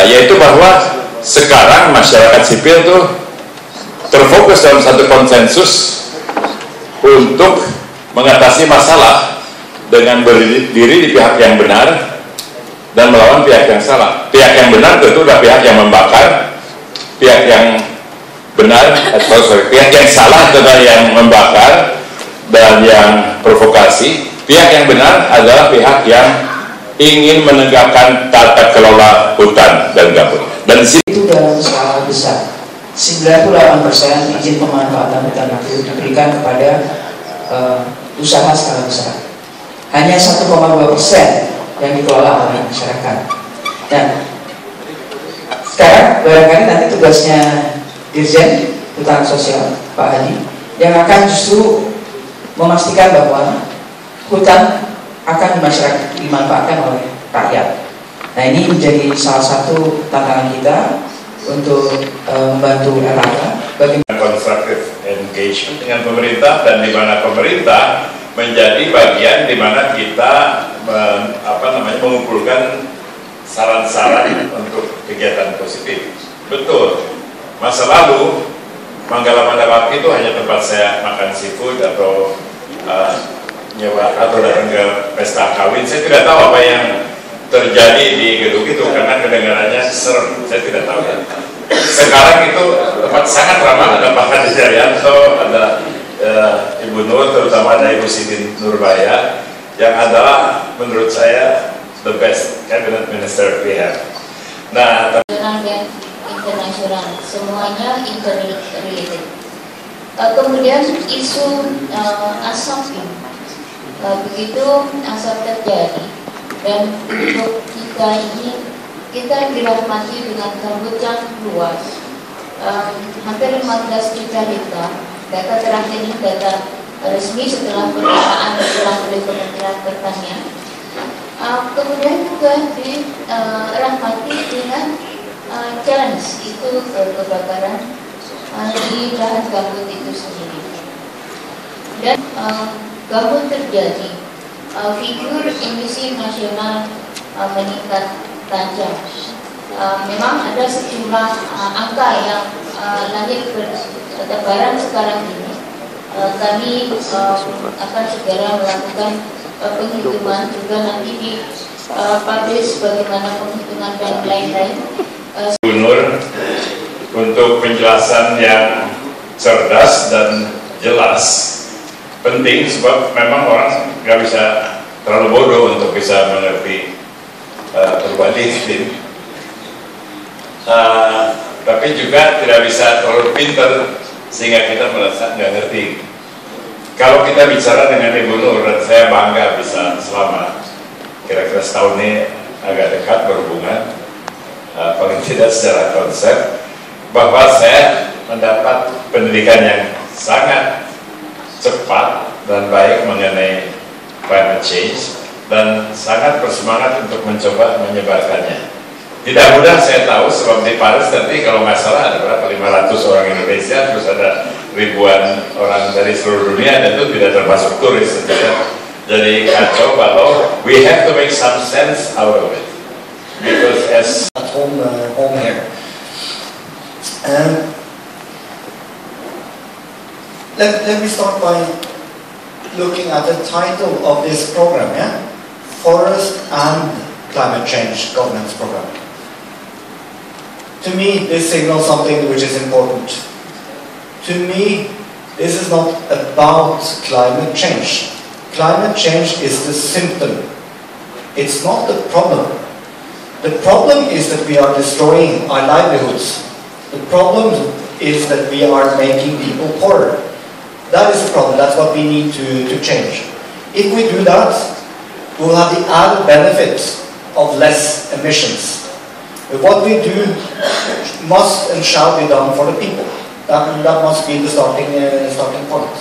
yaitu bahwa sekarang masyarakat sipil tuh terfokus dalam satu konsensus untuk mengatasi masalah dengan berdiri di pihak yang benar dan melawan pihak yang salah. Pihak yang benar tentu adalah pihak yang membakar, pihak yang benar atau pihak yang salah adalah yang membakar dan yang provokasi. Pihak yang benar adalah pihak yang ingin menegakkan tata kelola hutan dan gambut. Dan itu dalam skala besar. 98% izin pemanfaatan hutan mangrove diberikan kepada usaha skala besar. Hanya 1,2% yang dikelola oleh masyarakat. Dan sekarang barangkali nanti tugasnya Dirjen Hutan Sosial Pak Hadi yang akan justru memastikan bahwa hutan akan dimanfaatkan oleh rakyat. Nah, ini menjadi salah satu tantangan kita untuk membantu LHK bagaimana constructive engagement dengan pemerintah, dan di mana pemerintah menjadi bagian di mana kita mengumpulkan saran-saran untuk kegiatan positif. Betul, masa lalu Manggala Mandapati itu hanya tempat saya makan seafood atau nyewa atau datang ke pesta kawin. Saya tidak tahu apa yang terjadi di gedung itu karena kedengarannya serem. Saya tidak tahu. Sekarang itu tempat sangat ramah, ada Pak Hadi Cahyanto, ada Ibu Nur, terutama ada Ibu Siti Nurbaya yang adalah menurut saya the best cabinet minister we have. Nah, dan internasional semuanya interrelated. Kemudian isu asap ini. Begitu asap terjadi dan untuk kita ini kita dirahmati dengan gambut yang luas, hampir 15 juta hektar. Data terakhir ini data resmi setelah pendataan oleh Kementerian Pertanian. Kemudian juga dirahmati dengan challenge itu kebakaran di lahan gambut itu sendiri. Dan gambut terjadi, figur emisi nasional meningkat tajam. Memang ada sejumlah angka yang lahir bertebaran sekarang ini. Kami akan segera melakukan penghitungan, juga nanti di publish bagaimana penghitungan dan lain-lain. Nur untuk penjelasan yang cerdas dan jelas. Penting sebab memang orang nggak bisa terlalu bodoh untuk bisa mengerti perubahan iklim, tapi juga tidak bisa terlalu pintar sehingga kita merasa nggak ngerti. Kalau kita bicara dengan Ibu Nur, dan saya bangga bisa selama kira-kira setahun ini agak dekat berhubungan, paling tidak secara konsep, bahwa saya mendapat pendidikan yang sangat cepat dan baik mengenai climate change dan sangat bersemangat untuk mencoba menyebarkannya. Tidak mudah, saya tahu, sebab di Paris nanti kalau nggak salah ada berapa, 500 orang Indonesia, terus ada ribuan orang dari seluruh dunia, dan itu tidak termasuk turis. Jadi kacau, kalau we have to make some sense out of it because as home here. Let me start by looking at the title of this program, yeah? Forest and Climate Change Governance Program. To me, this signals something which is important. To me, this is not about climate change. Climate change is the symptom. It's not the problem. The problem is that we are destroying our livelihoods. The problem is that we are making people poorer. That is the problem. That's what we need to change. If we do that, we'll have the added benefit of less emissions. But what we do must and shall be done for the people. That must be the starting point.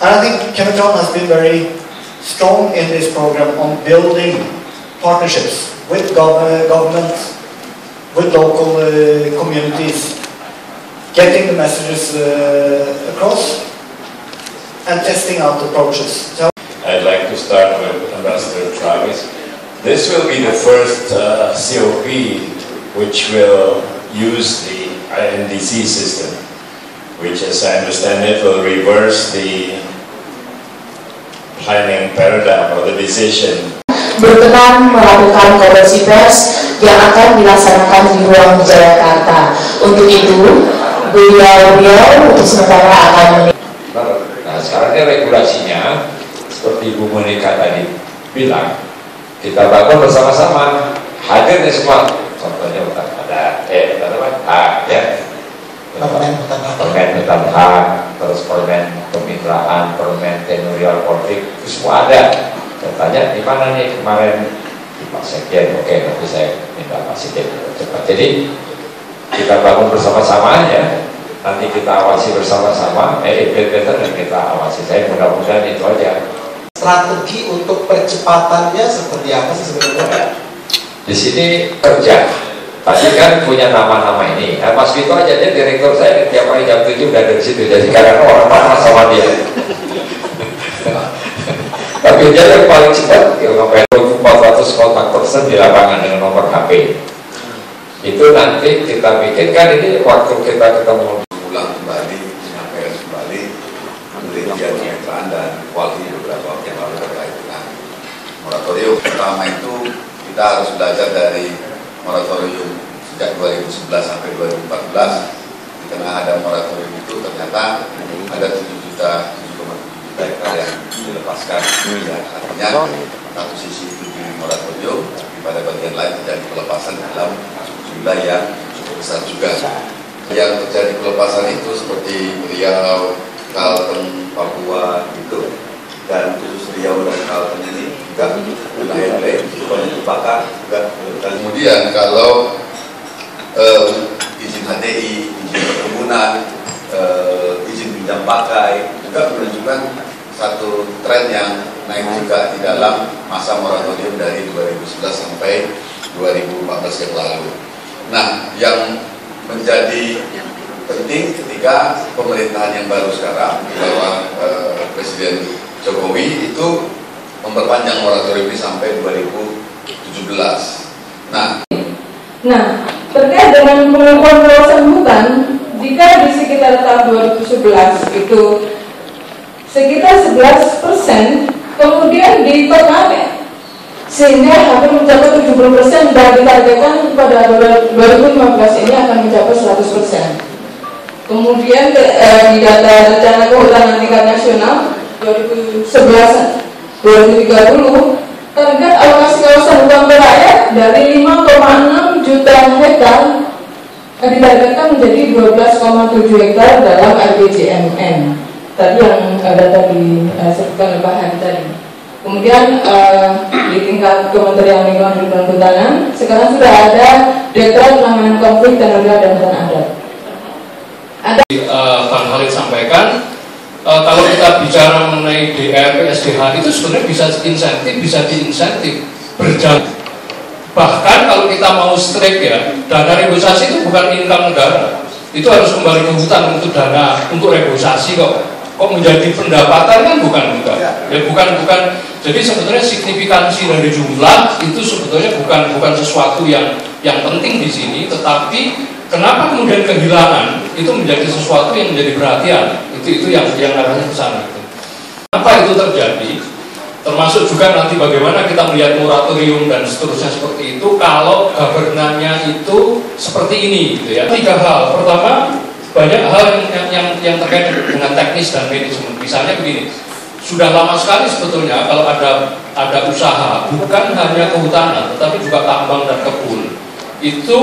And I think Chemicon has been very strong in this program on building partnerships with government, with local communities, getting the messages across and testing out approaches. So I'd like to start with Ambassador Travis. This will be the first COP which will use the INDC system, which, as I understand it, will reverse the planning paradigm or the decision. Berkenan melakukan konferensi pers yang akan dilaksanakan di ruang Jakarta. Untuk itu, beliau untuk sementara akan Nah, sekarang ini regulasinya seperti Bu Monika tadi bilang, kita bangun bersama-sama, hadir nih semua. Contohnya ada permen hutan hak, terus permen kemitraan, permen tenurial konflik, itu semua ada. Tanya di mana nih kemarin di Pak Sekjen, oke nanti saya minta Pak Sekjen cepat. Jadi kita bangun bersama-sama ya, nanti kita awasi bersama-sama, dan kita awasi. Saya mudah-mudahan itu aja. Strategi untuk percepatannya seperti apa sih sebenarnya? Di sini kerja. Tadi kan punya nama-nama ini. Nah, Mas Vito aja dia direktur saya tiap hari jam 7 udah dari situ. Jadi karena orang panas sama dia. Tapi dia yang paling cepat, sampai 400 kontak person di lapangan dengan nomor HP. Itu nanti kita bikinkan ini waktu kita ketemu. Ulang kembali, menyampaikan kembali penelitian kemitraan dan kualitas beberapa waktu yang lalu terkait dengan moratorium. Pertama itu kita harus belajar dari moratorium sejak 2011 sampai 2014. Di tengah ada moratorium itu ternyata ada 7,7 juta hektar yang dilepaskan. Ya, artinya satu sisi itu di moratorium, tapi pada bagian lain terjadi pelepasan dalam jumlah yang cukup besar juga. Yang terjadi pelepasan itu seperti Riau, Kalteng, Papua gitu, dan khusus Riau dan Kalteng ini juga wilayah lain itu banyak terbakar juga. Kemudian kalau izin HTI, izin perkebunan, izin pinjam pakai juga menunjukkan satu tren yang naik juga di dalam masa moratorium dari 2011 sampai 2014 yang lalu. Nah, yang menjadi penting ketika pemerintahan yang baru sekarang di bawah Presiden Jokowi itu memperpanjang moratorium ini sampai 2017. Nah, terkait dengan pengakuan kawasan hutan, jika di sekitar tahun 2011 itu sekitar 11%, kemudian di Ternate sehingga hampir mencapai 70% dan ditargetkan pada 2015 ini akan mencapai 100%. Kemudian di data rencana kehutanan tingkat nasional 2011-2030 target alokasi kawasan hutan berayat dari 5,6 juta hektar ditargetkan menjadi 12,7 hektar dalam RPJMN. Tadi yang data disebutkan oleh Pak Hadi tadi. Kemudian di tingkat Kementerian Lingkungan Hidup dan Kehutanan sekarang sudah ada Direktorat Penanganan Konflik Tenurial dan Hutan Adat. Bang Khalid sampaikan, kalau kita bicara mengenai DRP, SDH itu sebenarnya bisa diinsentif berjalan. Bahkan kalau kita mau strict ya, dana reboisasi itu bukan income negara, itu harus kembali ke hutan untuk dana untuk reboisasi kok menjadi pendapatan kan bukan ya bukan. Jadi sebetulnya signifikansi dari jumlah itu sebetulnya bukan sesuatu yang penting di sini, tetapi kenapa kemudian kehilangan itu menjadi sesuatu yang menjadi perhatian, itu yang arahnya ke sana. Kenapa itu terjadi? Termasuk juga nanti bagaimana kita melihat moratorium dan seterusnya seperti itu kalau governance-nya itu seperti ini gitu ya. 3 hal. Pertama, banyak hal yang terkait dengan teknis dan manajemen. Misalnya begini, sudah lama sekali sebetulnya kalau ada usaha bukan hanya kehutanan tetapi juga tambang dan kebun, itu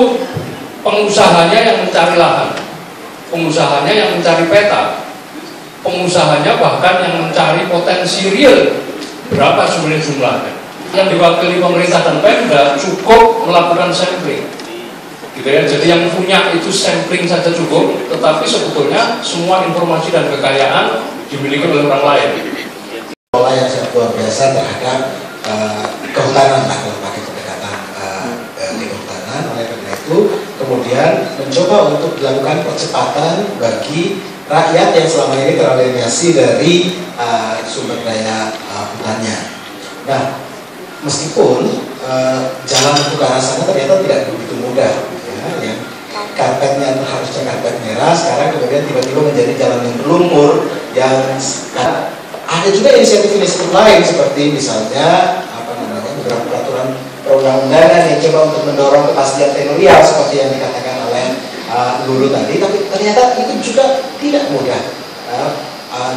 pengusahanya yang mencari lahan, pengusahanya yang mencari peta, pengusahanya bahkan yang mencari potensi real berapa sebenarnya jumlahnya. Yang diwakili pemerintah dan Pemda cukup melakukan sampling, gitu ya. Jadi yang punya itu sampling saja cukup, tetapi sebetulnya semua informasi dan kekayaan dimiliki oleh orang lain. Pola yang sangat luar biasa terhadap kehutanan lah, kalau pakai pendekatan di kehutanan. Oleh karena itu kemudian mencoba untuk dilakukan percepatan bagi rakyat yang selama ini teralienasi dari sumber daya hutannya. Nah, meskipun jalan untuk ke arah sana ternyata tidak begitu mudah, gitu kemudian tiba-tiba menjadi jalan yang berlumpur yang ada juga inisiatif-inisiatif lain seperti misalnya beberapa peraturan perundang-undangan yang coba untuk mendorong kepastian teknologial seperti yang dikatakan oleh Lulu tadi, tapi ternyata itu juga tidak mudah.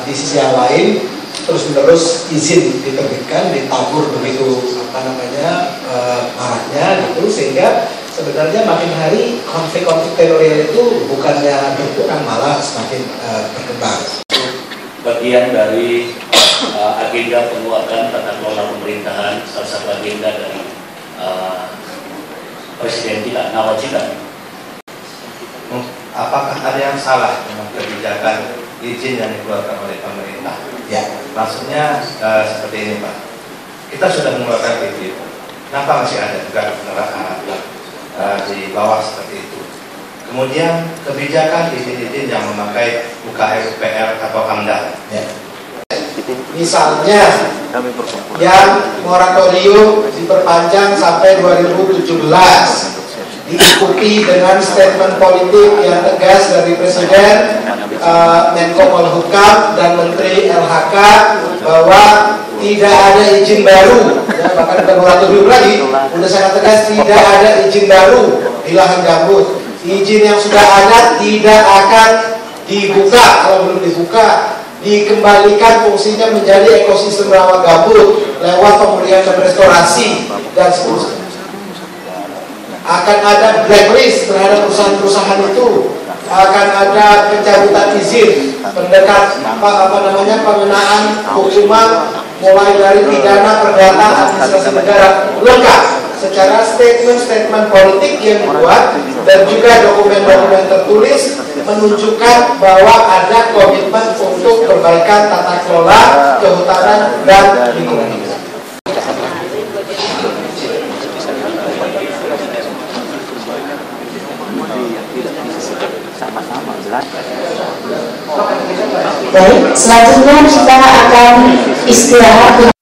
Di sisi yang lain terus-menerus izin diterbitkan, ditabur begitu maraknya gitu, sehingga sebenarnya makin hari konflik-konflik teknologial itu bukannya berkurang, malah semakin berkembang. Bagian dari agenda penguatan tata kelola pemerintahan, salah satu agenda dari Presiden kita, Nawacita. Apakah ada yang salah dengan kebijakan izin yang dikeluarkan oleh pemerintah? Ya, maksudnya seperti ini Pak, kita sudah mengeluarkan izin, kenapa masih ada juga di bawah seperti itu? Kemudian kebijakan izin-izin yang memakai UKM, PR atau AMDAL. Ya. Misalnya yang moratorium diperpanjang sampai 2017, diikuti dengan statement politik yang tegas dari Presiden, Menko Polhukam dan Menteri LHK bahwa tidak ada izin baru, ya, bahkan bukan moratorium lagi, sudah sangat tegas tidak ada izin baru di lahan gambut. Izin yang sudah ada tidak akan dibuka, kalau belum dibuka dikembalikan fungsinya menjadi ekosistem rawa gambut lewat pemulihan dan restorasi dan seterusnya. Akan ada blacklist terhadap perusahaan-perusahaan itu, akan ada pencabutan izin, pengenaan hukuman mulai dari pidana, perdata, administrasi negara, lengkap secara statement-statement politik yang dibuat dan juga dokumen-dokumen tertulis menunjukkan bahwa ada komitmen untuk perbaikan tata kelola kehutanan dan lingkungan hidup. Baik, selanjutnya kita akan istirahat.